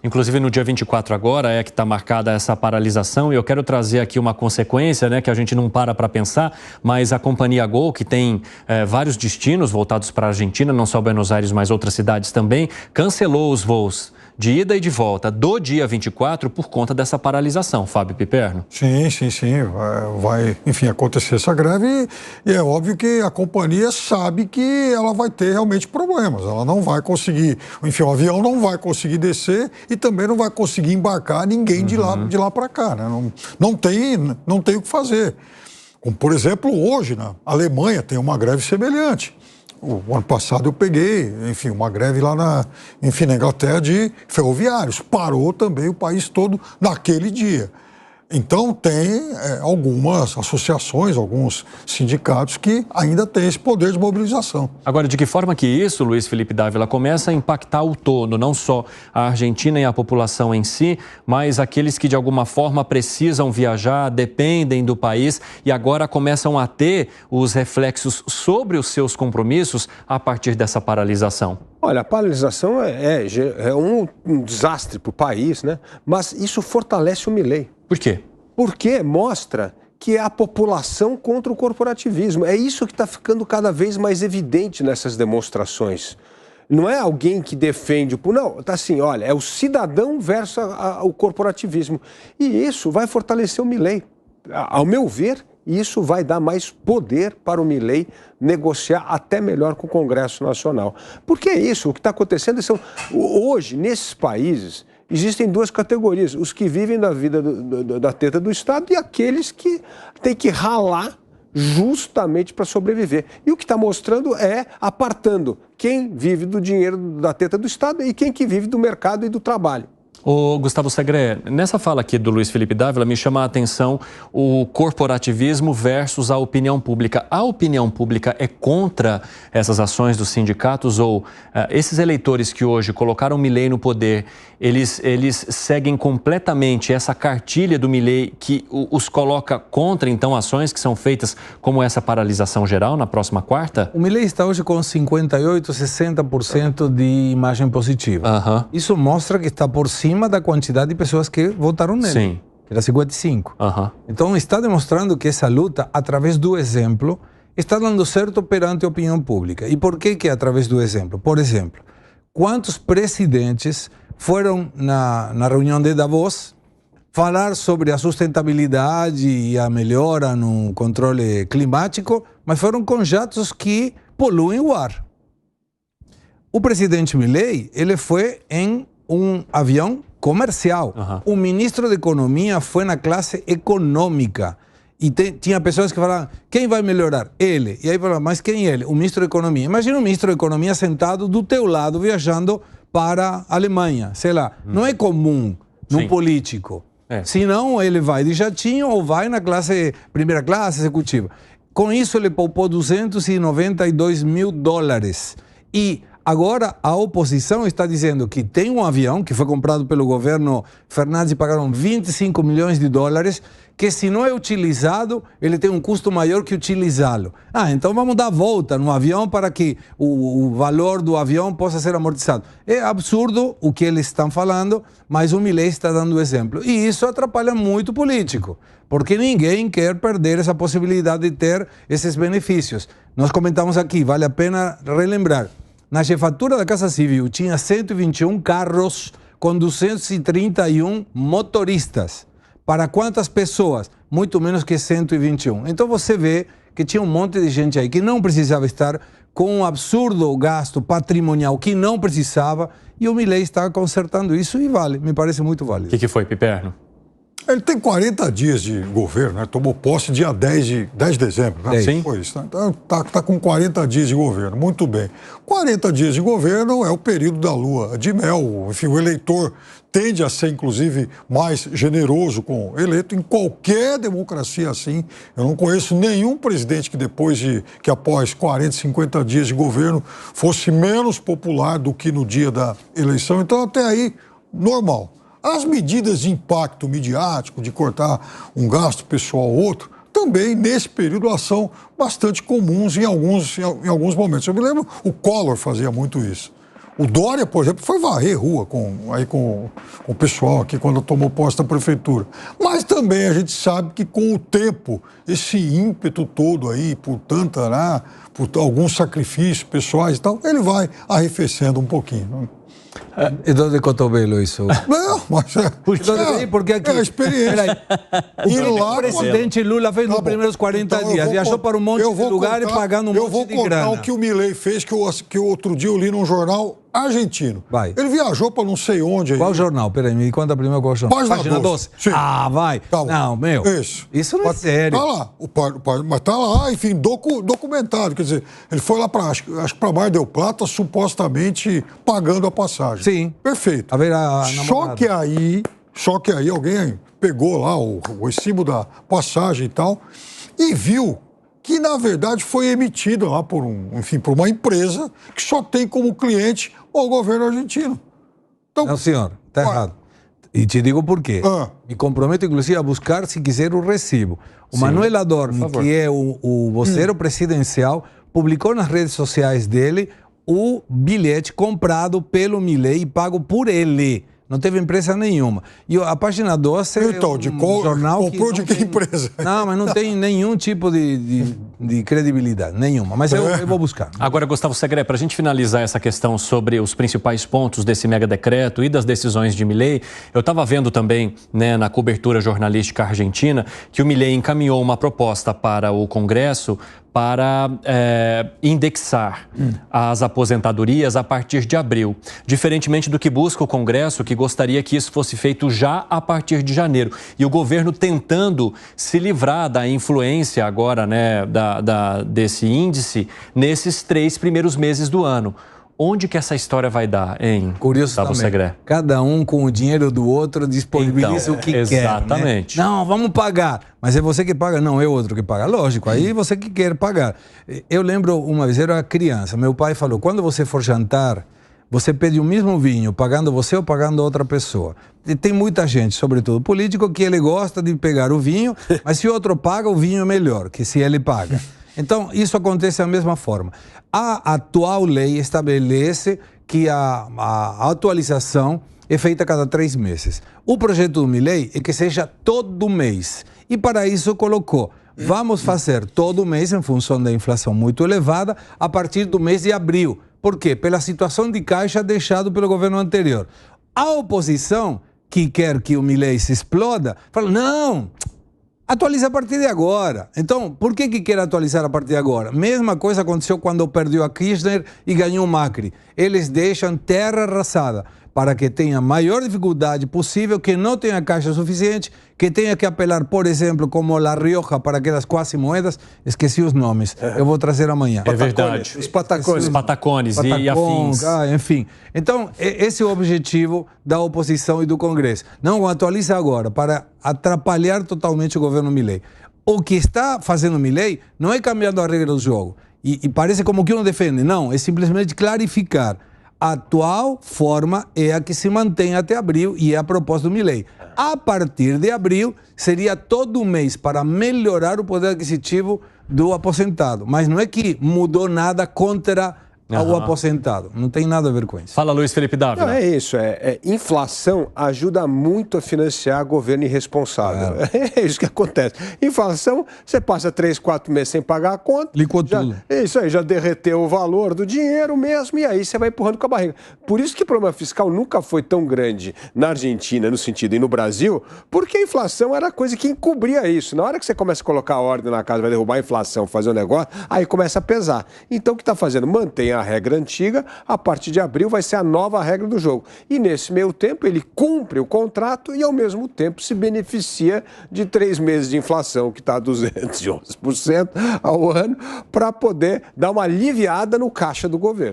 Inclusive, no dia 24 agora é que está marcada essa paralisação e eu quero trazer aqui uma consequência, né, que a gente não para pensar, mas a companhia Gol, que tem vários destinos voltados para a Argentina, não só Buenos Aires, mas outras cidades também, cancelou os voos de ida e de volta do dia 24 por conta dessa paralisação, Fábio Piperno. Sim. Vai, enfim, acontecer essa greve e é óbvio que a companhia sabe que ela vai ter realmente problemas. Ela não vai conseguir, enfim, o avião não vai conseguir descer e também não vai conseguir embarcar ninguém de lá para cá, né? Não tem o que fazer. Como, por exemplo, hoje na Alemanha tem uma greve semelhante. O ano passado eu peguei, enfim, uma greve lá na Inglaterra de ferroviários. Parou também o país todo naquele dia. Então tem algumas associações, alguns sindicatos que ainda têm esse poder de mobilização. Agora, de que forma que isso, Luiz Felipe Dávila, começa a impactar o todo, não só a Argentina e a população em si, mas aqueles que de alguma forma precisam viajar, dependem do país e agora começam a ter os reflexos sobre os seus compromissos a partir dessa paralisação? Olha, a paralisação é um desastre para o país, né? Mas isso fortalece o Milei. Por quê? Porque mostra que é a população contra o corporativismo. É isso que está ficando cada vez mais evidente nessas demonstrações. Não é alguém que defende... Não, está assim, olha, é o cidadão versus o corporativismo. E isso vai fortalecer o Milei. Ao meu ver, isso vai dar mais poder para o Milei negociar até melhor com o Congresso Nacional. Porque é isso, o que está acontecendo hoje, nesses países, existem duas categorias, os que vivem da vida da teta do Estado e aqueles que têm que ralar justamente para sobreviver. E o que está mostrando é apartando quem vive do dinheiro da teta do Estado e quem que vive do mercado e do trabalho. Ô, Gustavo Segré, nessa fala aqui do Luiz Felipe Dávila, me chama a atenção o corporativismo versus a opinião pública. A opinião pública é contra essas ações dos sindicatos ou esses eleitores que hoje colocaram o Milei no poder, eles seguem completamente essa cartilha do Milei que os coloca contra, então, ações que são feitas como essa paralisação geral na próxima quarta? O Milei está hoje com 58%, 60% de imagem positiva. Isso mostra que está por cima da quantidade de pessoas que votaram nele. Sim. Que era 55. Então está demonstrando que essa luta, através do exemplo, está dando certo perante a opinião pública. E por que é através do exemplo? Por exemplo, quantos presidentes foram na reunião de Davos falar sobre a sustentabilidade e a melhora no controle climático, mas foram com jatos que poluem o ar? O presidente Milei, ele foi em um avião comercial. O ministro da Economia foi na classe econômica. E tinha pessoas que falavam, quem vai melhorar? Ele. E aí falavam, mas quem é ele? O ministro da Economia. Imagina o ministro da Economia sentado do teu lado, viajando para a Alemanha. Sei lá, não é comum num político. Senão ele vai de jatinho ou vai na classe, primeira classe, executiva. Com isso ele poupou 292 mil dólares. E agora a oposição está dizendo que tem um avião que foi comprado pelo governo Fernandes e pagaram 25 milhões de dólares, que se não é utilizado, ele tem um custo maior que utilizá-lo. Então vamos dar volta no avião para que o valor do avião possa ser amortizado. É absurdo o que eles estão falando, mas o Milei está dando o exemplo. E isso atrapalha muito o político, porque ninguém quer perder essa possibilidade de ter esses benefícios. Nós comentamos aqui, vale a pena relembrar. Na jefatura da Casa Civil tinha 121 carros com 231 motoristas. Para quantas pessoas? Muito menos que 121. Então você vê que tinha um monte de gente aí que não precisava estar com um absurdo gasto patrimonial que não precisava e o Milei está consertando isso e vale, me parece muito válido. O que foi, Piperno? Ele tem 40 dias de governo, né? Tomou posse dia 10 de dezembro. Né? Sim. Foi isso, né? Então, tá com 40 dias de governo, muito bem. 40 dias de governo é o período da lua de mel. Enfim, o eleitor tende a ser, inclusive, mais generoso com o eleito. Em qualquer democracia assim, eu não conheço nenhum presidente que após 40, 50 dias de governo fosse menos popular do que no dia da eleição. Então, até aí, normal. As medidas de impacto midiático, de cortar um gasto pessoal ou outro, também, nesse período, elas são bastante comuns em alguns momentos. Eu me lembro, o Collor fazia muito isso. O Dória, por exemplo, foi varrer rua com o pessoal aqui quando tomou posse da prefeitura. Mas também a gente sabe que com o tempo, esse ímpeto todo aí, por alguns sacrifícios pessoais e tal, ele vai arrefecendo um pouquinho. É dor de cotovelo isso. Não, mas porque aqui, é a experiência. O presidente Lula fez nos primeiros 40 dias, viajou para um monte de lugares pagando um monte de grana. Eu vou contar o que o Milei fez, que outro dia eu li num jornal argentino. Vai. Ele viajou para não sei onde. Qual jornal? Peraí, me conta primeiro qual jornal. Página 12. Ah, vai. Tá, não, meu. Isso não é sério. Tá lá. Mas tá lá, enfim, documentado. Quer dizer, ele foi lá para, acho que para Mar del Plata, supostamente pagando a passagem. Sim. Perfeito. Só que aí alguém pegou lá o recibo da passagem e tal e viu que, na verdade, foi emitida lá por uma empresa que só tem como cliente o governo argentino. Então, não, senhor, está errado. E te digo por quê. Me comprometo, inclusive, a buscar, se quiser, o recibo. O Manuel Adorni, que é o voceiro presidencial, publicou nas redes sociais dele o bilhete comprado pelo Milei e pago por ele. Não teve empresa nenhuma. E a página 12 então, é um jornal comprou que de que empresa? Não, mas não tem nenhum tipo de credibilidade, nenhuma. Mas eu vou buscar. Agora, Gustavo Segré, para a gente finalizar essa questão sobre os principais pontos desse mega decreto e das decisões de Milei, eu estava vendo também, né, na cobertura jornalística argentina, que o Milei encaminhou uma proposta para o Congresso para indexar as aposentadorias a partir de abril. Diferentemente do que busca o Congresso, que gostaria que isso fosse feito já a partir de janeiro. E o governo tentando se livrar da influência agora, né, desse índice nesses 3 primeiros meses do ano. Onde que essa história vai dar, hein? Curioso Gustavo também. Segré? Cada um com o dinheiro do outro disponibiliza o que quer. Exatamente. Né? Não, vamos pagar. Mas é você que paga? Não, é outro que paga. Lógico, aí você que quer pagar. Eu lembro uma vez, eu era criança, meu pai falou, quando você for jantar, você pede o mesmo vinho, pagando você ou pagando outra pessoa. E tem muita gente, sobretudo político, que ele gosta de pegar o vinho, mas se o outro paga, o vinho é melhor que se ele paga. Então, isso acontece da mesma forma. A atual lei estabelece que a atualização é feita a cada 3 meses. O projeto do Milei é que seja todo mês. E para isso colocou, vamos fazer todo mês em função da inflação muito elevada a partir do mês de abril. Por quê? Pela situação de caixa deixado pelo governo anterior. A oposição, que quer que o Milei se exploda, fala, não, atualiza a partir de agora. Então, por que quer atualizar a partir de agora? Mesma coisa aconteceu quando perdeu a Kirchner e ganhou o Macri. Eles deixam terra arrasada para que tenha a maior dificuldade possível, que não tenha caixa suficiente, que tenha que apelar, por exemplo, como La Rioja, para aquelas quase moedas, esqueci os nomes, eu vou trazer amanhã. É verdade. Os patacones. Os patacones e afins. Enfim. Então, esse é o objetivo da oposição e do Congresso. Não atualiza agora, para atrapalhar totalmente o governo Milei. O que está fazendo Milei não é cambiando a regra do jogo. E parece como que não defende. Não, é simplesmente clarificar. A atual forma é a que se mantém até abril e é a proposta do Milei. A partir de abril, seria todo mês para melhorar o poder aquisitivo do aposentado. Mas não é que mudou nada contra o aposentado. Não tem nada a ver com isso. Fala, Luiz Felipe Dávila. Não, é isso. Inflação ajuda muito a financiar governo irresponsável. É isso que acontece. Inflação, você passa 3, 4 meses sem pagar a conta. Licou tudo. É isso aí, já derreteu o valor do dinheiro mesmo e aí você vai empurrando com a barriga. Por isso que o problema fiscal nunca foi tão grande na Argentina, no sentido, e no Brasil, porque a inflação era a coisa que encobria isso. Na hora que você começa a colocar a ordem na casa, vai derrubar a inflação, fazer um negócio, aí começa a pesar. Então o que está fazendo? Mantém a regra antiga, a partir de abril vai ser a nova regra do jogo. E nesse meio tempo ele cumpre o contrato e ao mesmo tempo se beneficia de 3 meses de inflação, que está a 211% ao ano, para poder dar uma aliviada no caixa do governo.